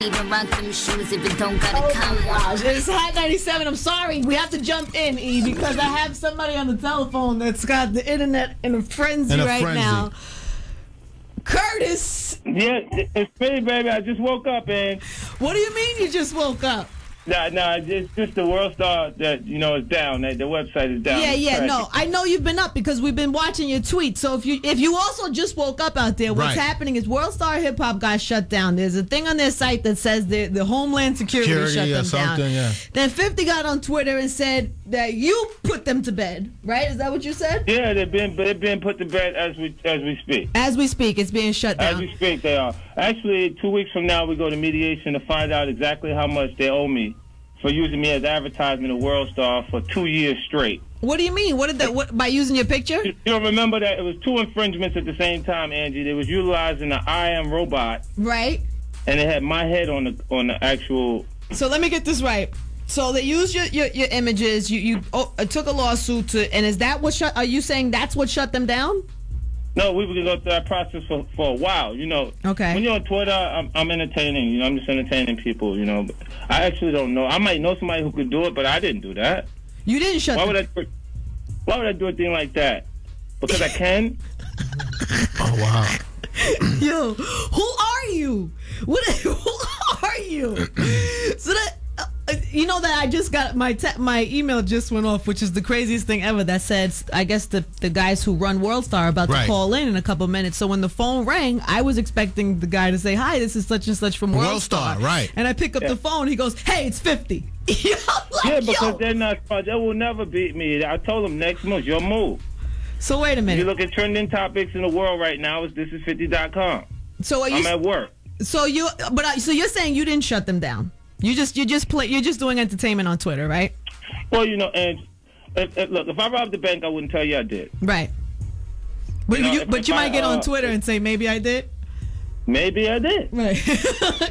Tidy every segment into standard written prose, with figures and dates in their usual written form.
Even rock them shoes if it don't gotta come. Gosh, it's Hot 97. I'm sorry. We have to jump in, E, because I have somebody on the telephone that's got the internet in a frenzy now. Curtis. Yeah, it's me, baby. I just woke up, and what do you mean you just woke up? Nah, it's just the World Star that, is down. The website is down. Yeah, no. I know you've been up because we've been watching your tweets. So if you also just woke up out there, what's happening is World Star Hip Hop got shut down. There's a thing on their site that says the Homeland Security shut them down. Yeah. Then 50 got on Twitter and said that you put them to bed, right? Is that what you said? Yeah, they've been put to bed as we speak. As we speak, it's being shut down. As we speak, they are. Actually, 2 weeks from now, we go to mediation to find out exactly how much they owe me for using me as advertisement of World Star for 2 years straight. What do you mean? What by using your picture? You don't remember that? It was 2 infringements at the same time, Angie. They was utilizing the I Am robot. Right. And it had my head on the actual... So let me get this right. So they used your images. You took a lawsuit to... And is that what shut... Are you saying that's what shut them down? No, we were going to go through that process for a while, Okay. When you're on Twitter, I'm entertaining, I'm just entertaining people, But I actually don't know. I might know somebody who could do it, but I didn't do that. You didn't shut Why would I do a thing like that? Because I can? Oh, wow. Yo, who are you? Who are you? So that... you know that I just got my email just went off, which is the craziest thing ever. That said, I guess the guys who run World Star are about to call in a couple minutes. So when the phone rang, I was expecting the guy to say, "Hi, this is such and such from World Star." Right. And I pick up the phone. He goes, "Hey, it's 50." Because they're not. They will never beat me. I told them next month, your move. So wait a minute. You look at trending topics in the world right now. It's thisis50.com. So I'm at work. So so you're saying you didn't shut them down? You're just doing entertainment on Twitter, right? Well, and look, if I robbed the bank, I wouldn't tell you I did. Right. But you might get on Twitter and say maybe I did. Maybe I did. Right.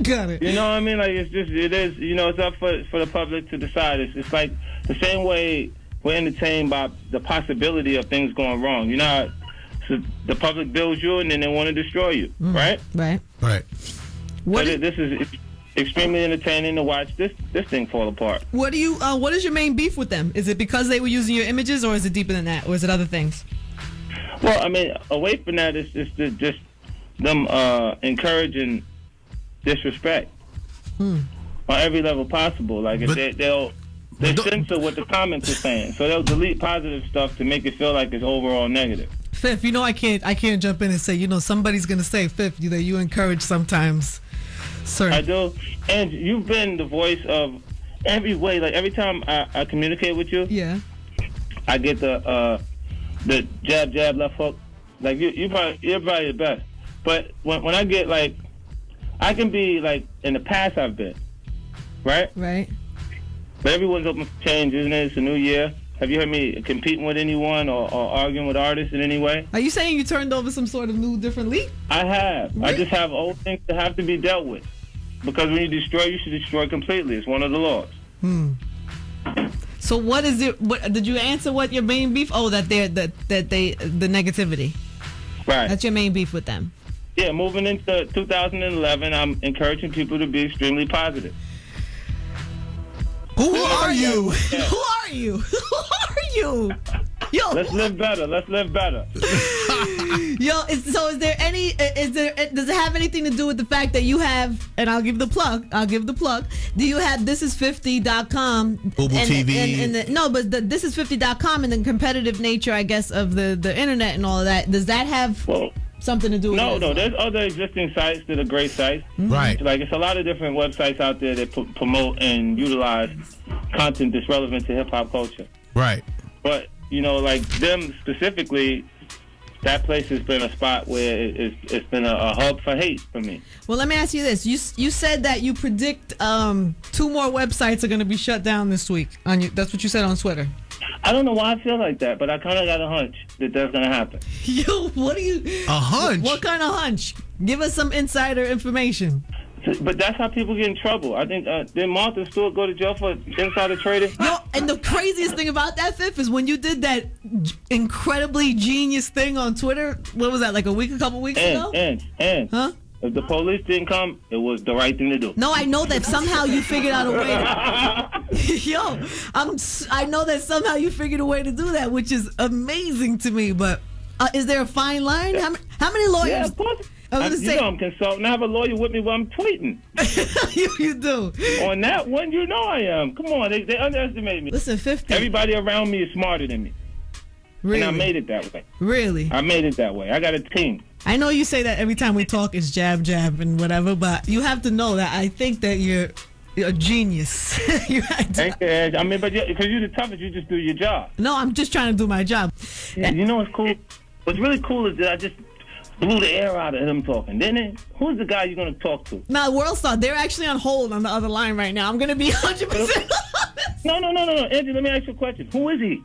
Got it. You know what I mean? Like it is. It's up for the public to decide. It's like the same way we're entertained by the possibility of things going wrong. So the public builds you and then they want to destroy you, right? Right. This is extremely entertaining to watch this thing fall apart. What is your main beef with them? Is it because they were using your images, or is it deeper than that, or is it other things? Well, I mean, away from that, it's just them encouraging disrespect on every level possible. Like they'll censor what the comments are saying, so they'll delete positive stuff to make it feel like it's overall negative. Fifth, I can't jump in and say somebody's gonna say Fifth that you encourage sometimes. Sir. I do, and you've been the voice of every way. Like every time I communicate with you, I get the jab left hook. Like you're probably the best. But when I get I can be in the past I've been, right? Right. But everyone's open for change, isn't it? It's a new year. Have you heard me competing with anyone or arguing with artists in any way? Are you saying you turned over some sort of new, different leaf? I have. Really? I just have old things that have to be dealt with. Because when you destroy, you should destroy completely. It's one of the laws. So what is it? What did you answer? What your main beef? Oh, the negativity. Right. That's your main beef with them. Yeah, moving into 2011, I'm encouraging people to be extremely positive. Who are you? Yeah. Who are you? Who are you? Yo, let's live better. Let's live better. Yo, so is there does it have anything to do with the fact that you have, and I'll give the plug. Do you have thisis50.com? TV. No, but the thisis50.com and the competitive nature, I guess, of the internet and all of that. Does that have something to do with it? No, there's other existing sites that are great sites. Right. Like it's a lot of different websites out there that promote and utilize content that's relevant to hip hop culture. Right. But like them specifically, that place has been a spot where it's been a hub for hate for me. Well, let me ask you this: you said that you predict 2 more websites are going to be shut down this week. That's what you said on Twitter. I don't know why I feel like that, but I kind of got a hunch that that's going to happen. Yo, what do you? A hunch? What kind of hunch? Give us some insider information. But that's how people get in trouble. I think did Martha Stewart go to jail for insider trading? Yo, and the craziest thing about that, Fifth, is when you did that incredibly genius thing on Twitter. What was that? Like a couple weeks ago? Huh? If the police didn't come, it was the right thing to do. No, I know that somehow you figured out a way to... Yo, I know that somehow you figured a way to do that, which is amazing to me. But is there a fine line? How many lawyers? Yeah, of course. You know I'm consulting. I have a lawyer with me while I'm tweeting. you do. On that one, you know I am. Come on, they underestimate me. Listen, 50. Everybody around me is smarter than me. Really? And I made it that way. Really? I made it that way. I got a team. I know you say that every time we talk is jab, jab, and whatever, but you have to know that I think that you're a genius. Thank you, Ed. I mean, but because you're the toughest, you just do your job. No, I'm just trying to do my job. Yeah, you know what's cool? What's really cool is that I just blew the air out of him talking, didn't it? Who's the guy you're going to talk to? Now, World Star, they're actually on hold on the other line right now. I'm going to be 100% honest. No. Andrew, let me ask you a question. Who is he?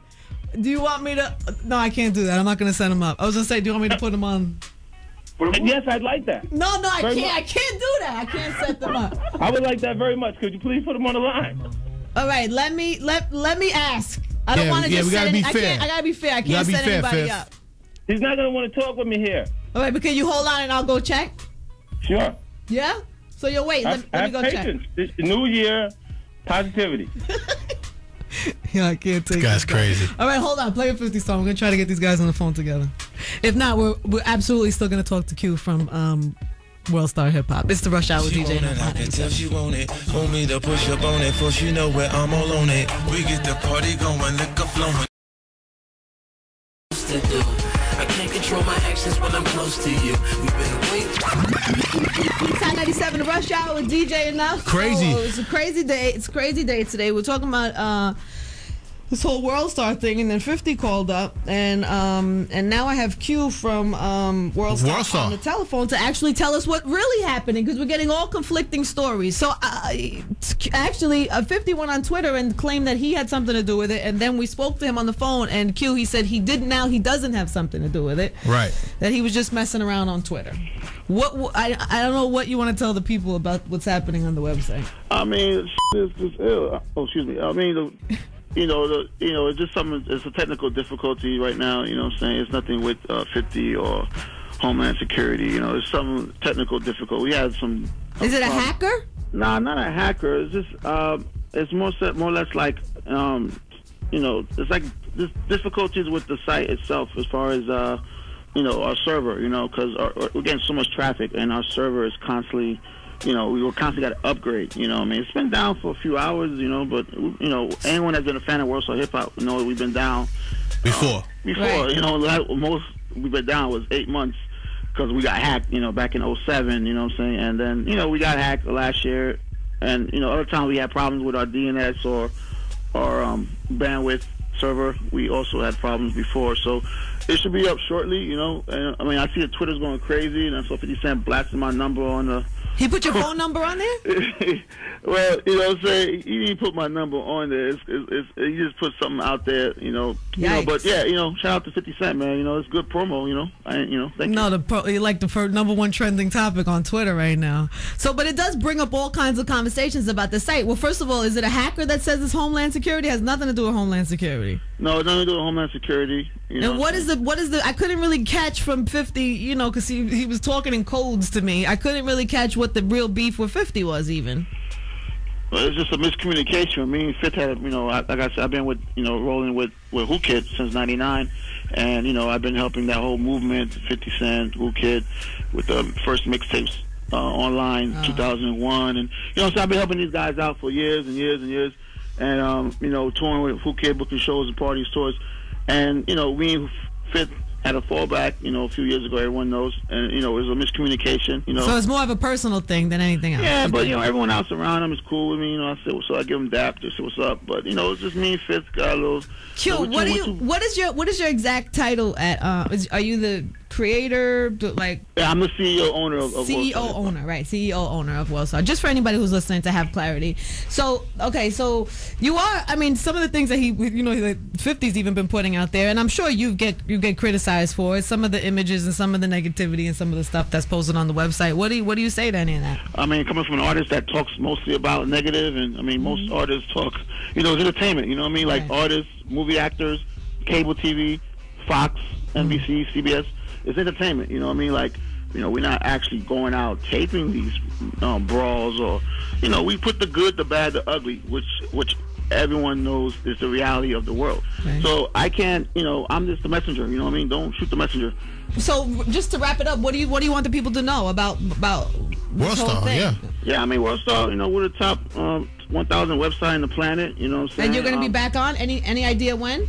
Do you want me to? No, I can't do that. I'm not going to set him up. I was going to say, do you want me to put him on? Yes, I'd like that. No, I can't. I can't do that. I can't set them up. I would like that very much. Could you please put him on the line? All right, let me ask. I don't want to just set any, I gotta be fair. I can't set anybody up. He's not gonna want to talk with me here. All right, but can you hold on and I'll go check? Sure. Yeah? So you'll wait. Let me go patience. check. It's the new year, positivity. Yeah, I can't take this guy's crazy. All right, hold on. Play a 50 song. We're going to try to get these guys on the phone together. If not, we're absolutely still going to talk to Q from World Star Hip Hop. It's the Rush Hour with DJ. I can tell she want it. Want me to push up on it. For she know where I'm all on it. We get the party going, liquor flowing. I can't control my actions when I'm close to you. We've been waiting. Time 97, the Rush Hour with DJ Enough. Crazy. So it's a crazy day. It's a crazy day today. We're talking about this whole World Star thing, and then 50 called up, and now I have Q from World Star on the telephone to actually tell us what really happening, because we're getting all conflicting stories. So actually, 50 went on Twitter and claimed that he had something to do with it, and then we spoke to him on the phone, and Q, he said he didn't. Now he doesn't have something to do with it. Right. That he was just messing around on Twitter. I don't know what you want to tell the people about what's happening on the website. I mean, it's just ill. Oh, excuse me. I mean, it's just something. It's a technical difficulty right now. You know what I'm saying? It's nothing with 50 or Homeland Security. It's some technical difficulty. We had some. Is it a hacker? Nah, not a hacker. It's just it's more or less like it's like difficulties with the site itself as far as our server. Because we're getting so much traffic and our server is constantly. We were constantly got to upgrade. I mean, it's been down for a few hours. But anyone that's been a fan of World Star Hip Hop know we've been down before. Right. Most we've been down was 8 months because we got hacked. Back in 07. You know what I'm saying? And then we got hacked last year, and other times we had problems with our DNS or bandwidth server. We also had problems before, so it should be up shortly. And I mean, I see that Twitter's going crazy, and I saw 50 Cent blasting my number on the. He put your phone number on there? Well, what I'm saying, he didn't put my number on there. He just put something out there, But yeah, shout out to 50 Cent, man. It's good promo, thank you. You like the #1 trending topic on Twitter right now. So, but it does bring up all kinds of conversations about the site. Well, first of all, is it a hacker that says it's Homeland Security? It has nothing to do with Homeland Security. No, it's nothing to do with Homeland Security. And what is the? I couldn't really catch from 50, because he was talking in codes to me. I couldn't really catch what the real beef with 50 was even. Well, it's just a miscommunication. Me and Fifth had, like I said, I've been rolling with Who Kid since '99, and I've been helping that whole movement, 50 Cent, Who Kid, with the first mixtapes online, 2001, and so I've been helping these guys out for years and years and years, and touring with Who Kid, booking shows and parties, tours, and we and Fifth had a fallback, a few years ago. Everyone knows, and it was a miscommunication. So it's more of a personal thing than anything else. Yeah, but everyone else around him is cool with me. I said, so I give him dap, just say what's up. But it's just me and Fifth got a little. Q, what is your exact title at? Are you the creator? Yeah, I'm the CEO owner of CEO World Star. owner, right? CEO owner of World Star. Just for anybody who's listening to have clarity. So okay, so you are. I mean, some of the things that he, the 50's even been putting out there, and I'm sure you get criticized for it. Some of the images and some of the negativity and some of the stuff that's posted on the website. What do you say to any of that? I mean, coming from an artist that talks mostly about negative, and I mean, most artists talk. It's entertainment. You know what I mean? Like artists, movie actors, cable TV, Fox, NBC, CBS. It's entertainment. You know what I mean? Like, You know, we're not actually going out taping these brawls, or, you know, we put the good, the bad, the ugly, which everyone knows is the reality of the world. Okay. So I can't, you know, I'm just the messenger. You know what I mean? Don't shoot the messenger. So just to wrap it up, what do you want the people to know about World Star? Thing? Yeah. I mean, World Star. You know, we're the top 1,000 website on the planet. You know what I'm saying? And you're going to be back on? Any idea when?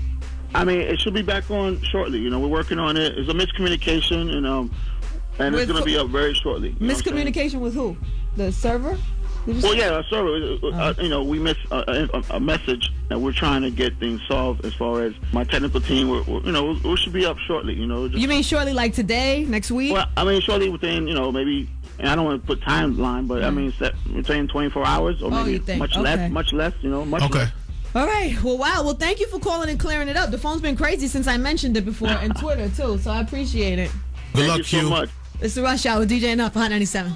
I mean, it should be back on shortly. You know, we're working on it. It's a miscommunication, and it's going to be up very shortly. Miscommunication with who? The server? Well, yeah, a server. You know, we missed a message, and we're trying to get things solved. As far as my technical team, we should be up shortly. You know. You mean shortly, like today, next week? Well, I mean shortly within, you know, maybe. And I don't want to put timeline, but I mean, within 24 hours or maybe much less. You know, much less. All right. Well, wow. Well, thank you for calling and clearing it up. The phone's been crazy since I mentioned it before, and Twitter, too, so I appreciate it. Good luck, Q. So much. It's the Rush Hour with DJ Enough, Hot 97.